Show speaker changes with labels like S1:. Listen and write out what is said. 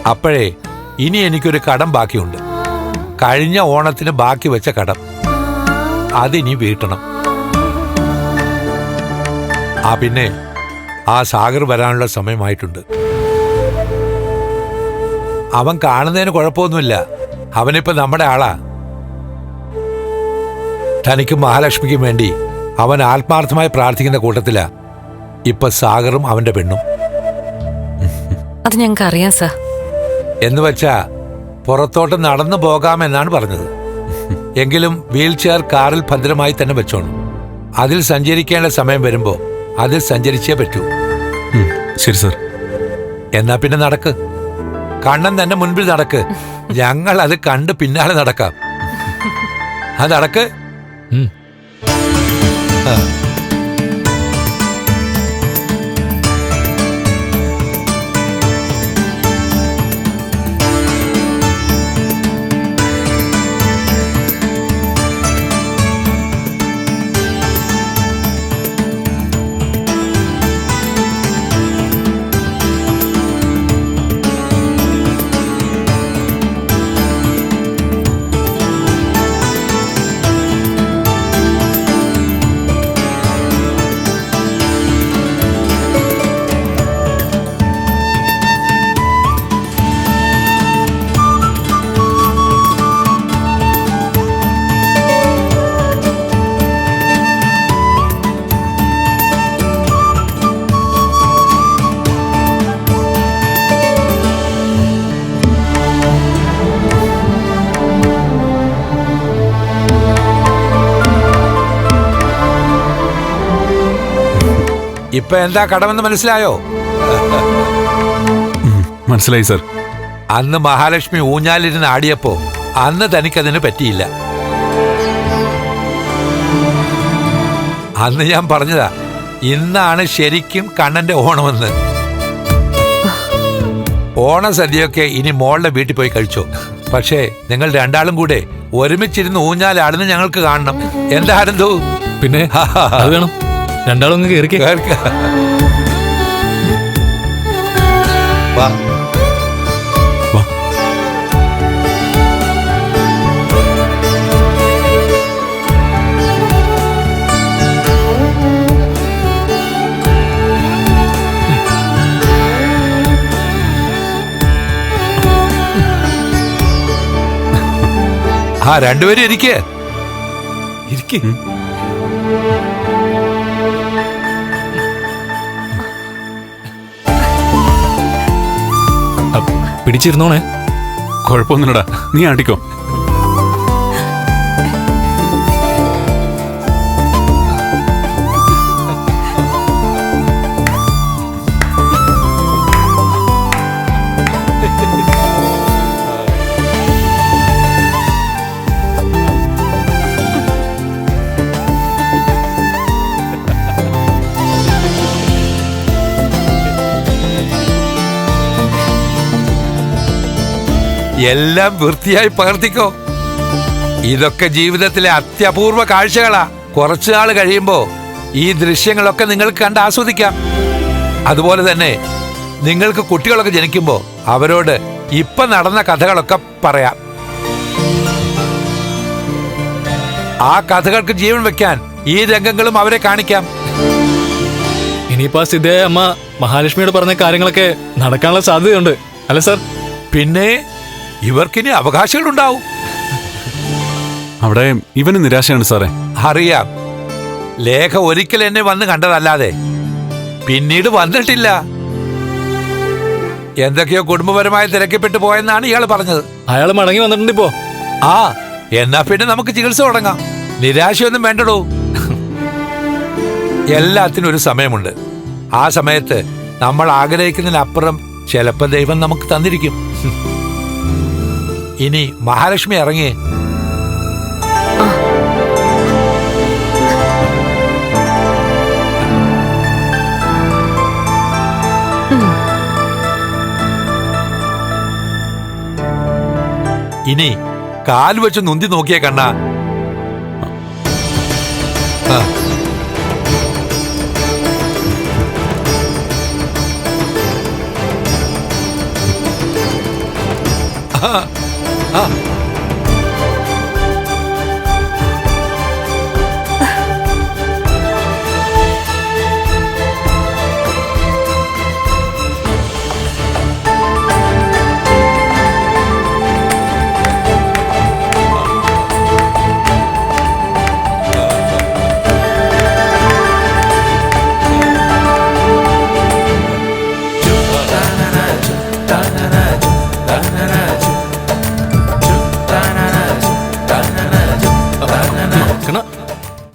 S1: അപ്പോഴേ ഇനി എനിക്കൊരു കടം ബാക്കിയുണ്ട്. കഴിഞ്ഞ ഓണത്തിന് ബാക്കി വെച്ച കടം അതിനി വീട്ടണം. പിന്നെ ആ സാഗർ വരാനുള്ള സമയമായിട്ടുണ്ട്. അവൻ കാണുന്നതിന് കുഴപ്പമൊന്നുമില്ല. അവനിപ്പോ നമ്മുടെ ആളാ. തനിക്കും മഹാലക്ഷ്മിക്കും വേണ്ടി അവൻ ആത്മാർത്ഥമായി പ്രാർത്ഥിക്കുന്ന കൂട്ടത്തിലാ ഇപ്പൊ സാഗറും അവന്റെ പെണ്ണും.
S2: അത് ഞങ്ങൾക്ക് അറിയാം സാർ.
S1: എന്ന് വെച്ചാ പുറത്തോട്ട് നടന്നു പോകാമെന്നാണ് പറഞ്ഞത്. എങ്കിലും വീൽ ചെയർ കാറിൽ ഭദ്രമായി തന്നെ വെച്ചോണം. അതിൽ സഞ്ചരിക്കേണ്ട സമയം വരുമ്പോ അതിൽ സഞ്ചരിച്ചേ പറ്റൂ.
S3: ശരി സർ.
S1: എന്നാ പിന്നെ നടക്ക്. കണ്ണൻ തന്നെ മുൻപിൽ നടക്ക്. ഞങ്ങൾ അത് കണ്ട് പിന്നാലെ നടക്കാം. അത് നടക്ക്. ഇപ്പൊ എന്താ കടമെന്ന് മനസ്സിലായോ?
S3: മനസ്സിലായി സർ.
S1: അന്ന് മഹാലക്ഷ്മി ഊഞ്ഞാലിരുന്ന് ആടിയപ്പോ അന്ന് തനിക്കതിന് പറ്റിയില്ല. അന്ന് ഞാൻ പറഞ്ഞതാ ഇന്നാണ് ശരിക്കും കണ്ണന്റെ ഓണമെന്ന്. ഓണസദ്യയൊക്കെ ഇനി മോളുടെ വീട്ടിൽ പോയി കഴിച്ചോ. പക്ഷേ നിങ്ങൾ രണ്ടാളും കൂടെ ഒരുമിച്ചിരുന്ന് ഊഞ്ഞാലാടുന്ന ഞങ്ങൾക്ക് കാണണം. എന്താ ആനന്ദു?
S3: പിന്നെ അത് വേണം. രണ്ടാളും ഒന്ന് കേറിക്കേ.
S1: വാ. രണ്ടുപേരും ഇരിക്കേ.
S3: പിടിച്ചിരുന്നോണേ. കുഴപ്പമൊന്നുമില്ലടാ, നീ ആട്ടിക്കോ.
S1: എല്ലാം വൃത്തിയായി പകർത്തിക്കോ. ഇതൊക്കെ ജീവിതത്തിലെ അത്യപൂർവ കാഴ്ചകളാ. കുറച്ചു നാൾ കഴിയുമ്പോ ഈ ദൃശ്യങ്ങളൊക്കെ നിങ്ങൾക്ക് കണ്ട് ആസ്വദിക്കാം. അതുപോലെ തന്നെ നിങ്ങൾക്ക് കുട്ടികളൊക്കെ ജനിക്കുമ്പോ അവരോട് ഇപ്പൊ നടന്ന കഥകളൊക്കെ പറയാം. ആ കഥകൾക്ക് ജീവൻ വെക്കാൻ ഈ രംഗങ്ങളും അവരെ കാണിക്കാം.
S3: ഇനിയിപ്പോ സിദ്ധയായ അമ്മ മഹാലക്ഷ്മിയോട് പറഞ്ഞ കാര്യങ്ങളൊക്കെ നടക്കാനുള്ള സാധ്യതയുണ്ട് അല്ലേ സാർ?
S1: പിന്നെ ഇവർക്കിനി അവകാശങ്ങളുണ്ടാവും.
S3: അവിടെ ഇവന് നിരാശയാണ് സാറേ.
S1: അറിയാം. ലേഖ ഒരിക്കൽ എന്നെ വന്ന് കണ്ടതല്ലാതെ പിന്നീട് വന്നിട്ടില്ല. എന്തൊക്കെയോ കുടുംബപരമായി തിരക്കപ്പെട്ടു പോയെന്നാണ് ഇയാൾ പറഞ്ഞത്.
S3: അയാൾ മടങ്ങി വന്നിട്ടുണ്ട് ഇപ്പോ.
S1: എന്നാ പിന്നെ നമുക്ക് ചികിത്സ തുടങ്ങാം. നിരാശയൊന്നും വേണ്ടടോ. എല്ലാത്തിനും ഒരു സമയമുണ്ട്. ആ സമയത്ത് നമ്മൾ ആഗ്രഹിക്കുന്നതിനപ്പുറം ചിലപ്പോ ദൈവം നമുക്ക് തന്നിരിക്കും. ഇനി മഹാലക്ഷ്മി ഇറങ്ങി. ഇനി കാൽ വെച്ച് നുന്തി നോക്കിയേ കണ്ണ. ആ